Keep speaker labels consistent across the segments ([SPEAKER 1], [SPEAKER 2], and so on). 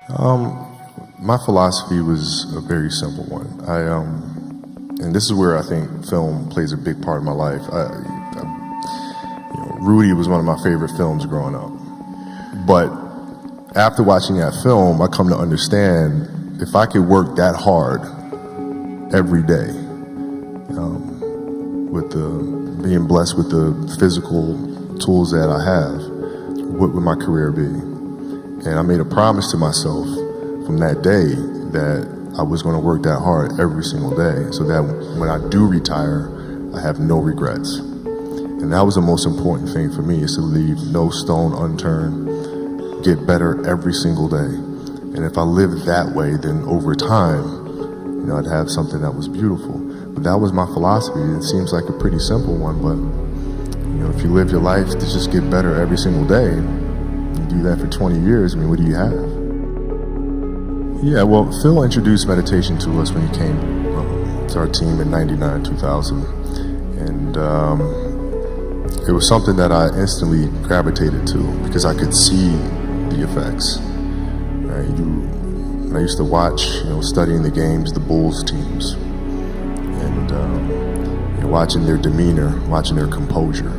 [SPEAKER 1] My philosophy was a very simple one. And this is where I think film plays a big part of my life. Rudy was one of my favorite films growing up. But after watching that film, I come to understand if I could work that hard every day, being blessed with the physical tools that I have, what would my career be? And I made a promise to myself from that day that I was going to work that hard every single day so that when I do retire, I have no regrets. And that was the most important thing for me, is to leave no stone unturned, get better every single day. And if I lived that way, then over time, I'd have something that was beautiful. But that was my philosophy. It seems like a pretty simple one, but if you live your life to just get better every single day, you do that for 20 years, what do you have? Yeah, well, Phil introduced meditation to us when he came to our team in 99, 2000. And it was something that I instantly gravitated to because I could see the effects. I used to watch, studying the games, the Bulls teams, and watching their demeanor, watching their composure,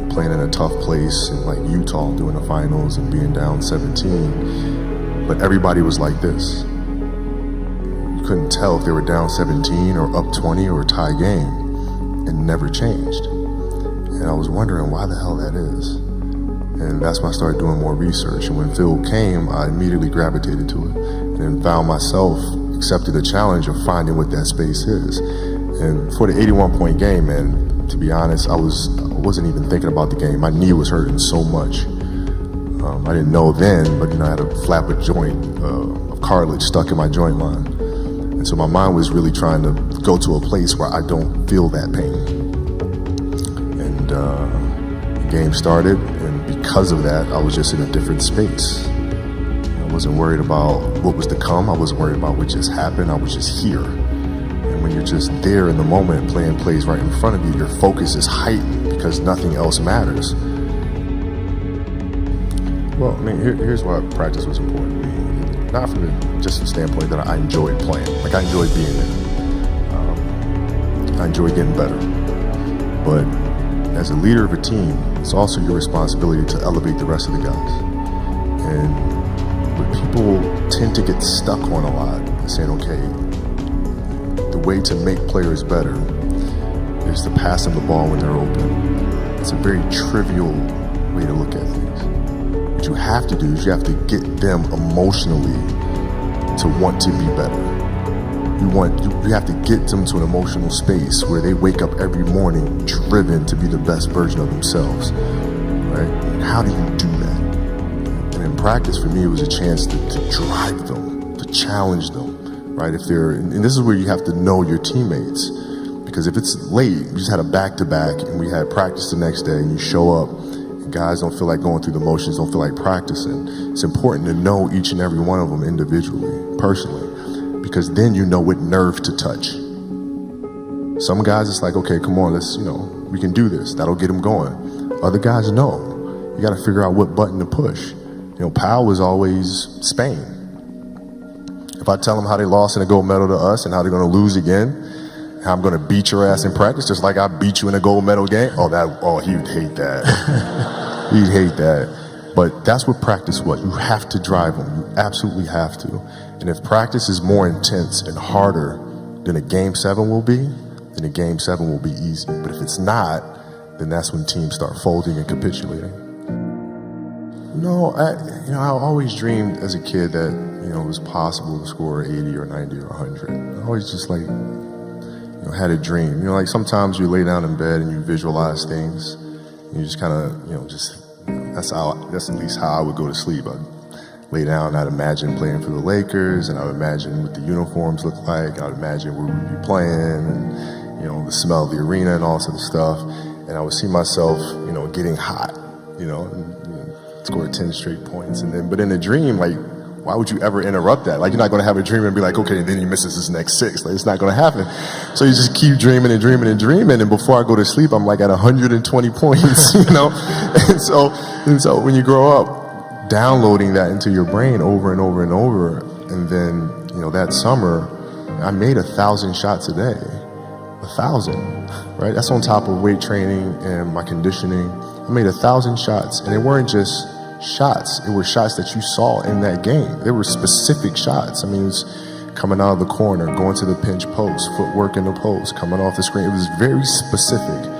[SPEAKER 1] playing in a tough place in like Utah, doing the finals and being down 17. But everybody was like this. You couldn't tell if they were down 17 or up 20 or a tie game. It never changed. And I was wondering why the hell that is. And that's when I started doing more research. And when Phil came, I immediately gravitated to it and found myself accepted the challenge of finding what that space is. And for the 81-point game, man, to be honest, I wasn't even thinking about the game. My knee was hurting so much. I didn't know then, but I had a flapper joint of cartilage stuck in my joint line. And so my mind was really trying to go to a place where I don't feel that pain. And the game started, and because of that, I was just in a different space. I wasn't worried about what was to come. I wasn't worried about what just happened. I was just here. And when you're just there in the moment, playing plays right in front of you, your focus is heightened because nothing else matters. Well, here's why practice was important to me. Not from just the standpoint that I enjoyed playing. Like, I enjoyed being there. I enjoyed getting better. But as a leader of a team, it's also your responsibility to elevate the rest of the guys. And what people tend to get stuck on a lot is saying, okay, the way to make players better is to pass them the ball when they're open. It's a very trivial way to look at things. What you have to do is you have to get them emotionally to want to be better. You have to get them to an emotional space where they wake up every morning driven to be the best version of themselves, right? And how do you do that? And in practice, for me, it was a chance to drive them, to challenge them, right? And this is where you have to know your teammates, because if it's late, you just had a back-to-back and we had practice the next day and you show up, guys don't feel like going through the motions, don't feel like practicing. It's important to know each and every one of them individually, personally, because then you know what nerve to touch. Some guys, it's like, okay, come on, let's, we can do this. That'll get them going. Other guys, no. You got to figure out what button to push. Powell was always Spain. If I tell them how they lost in a gold medal to us and how they're going to lose again, how I'm going to beat your ass in practice, just like I beat you in a gold medal game. He'd hate that. He'd hate that. But that's what practice was. You have to drive them. You absolutely have to. And if practice is more intense and harder than a Game 7 will be, then a Game 7 will be easy. But if it's not, then that's when teams start folding and capitulating. I always dreamed as a kid that, it was possible to score 80 or 90 or 100. I always just had a dream. Like sometimes you lay down in bed and you visualize things. And you just kind of, that's at least how I would go to sleep. I'd lay down and I'd imagine playing for the Lakers, and I would imagine what the uniforms look like. I would imagine where we'd be playing, and, the smell of the arena and all sort of stuff. And I would see myself, getting hot, and score 10 straight points. But in a dream, why would you ever interrupt that? You're not going to have a dream and be like, okay, and then he misses his next 6. It's not going to happen. So you just keep dreaming and dreaming and dreaming. And before I go to sleep, I'm at 120 points, And so when you grow up, downloading that into your brain over and over and over. And then, that summer, I made 1,000 shots a day. 1,000, right? That's on top of weight training and my conditioning. I made 1,000 shots, and it weren't just shots. It were shots that you saw in that game. They were specific shots. I mean, it was coming out of the corner, going to the pinch post, footwork in the post, coming off the screen. It was very specific.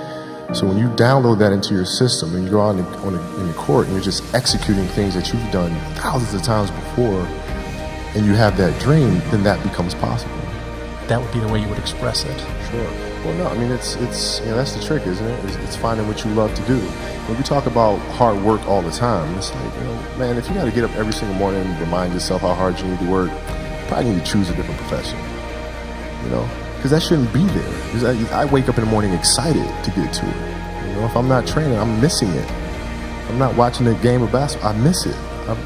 [SPEAKER 1] So when you download that into your system and you go out in the court and you're just executing things that you've done thousands of times before, and you have that dream, then that becomes possible.
[SPEAKER 2] That would be the way you would express it.
[SPEAKER 1] Sure. Well, no, I mean, it's that's the trick, isn't it? It's finding what you love to do. When we talk about hard work all the time, it's like, man, if you got to get up every single morning and remind yourself how hard you need to work, you probably need to choose a different profession, because that shouldn't be there. Because I wake up in the morning excited to get to it. If I'm not training, I'm missing it. If I'm not watching a game of basketball, I miss it.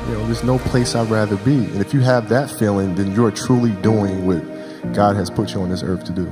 [SPEAKER 1] There's no place I'd rather be. And if you have that feeling, then you're truly doing what God has put you on this earth to do.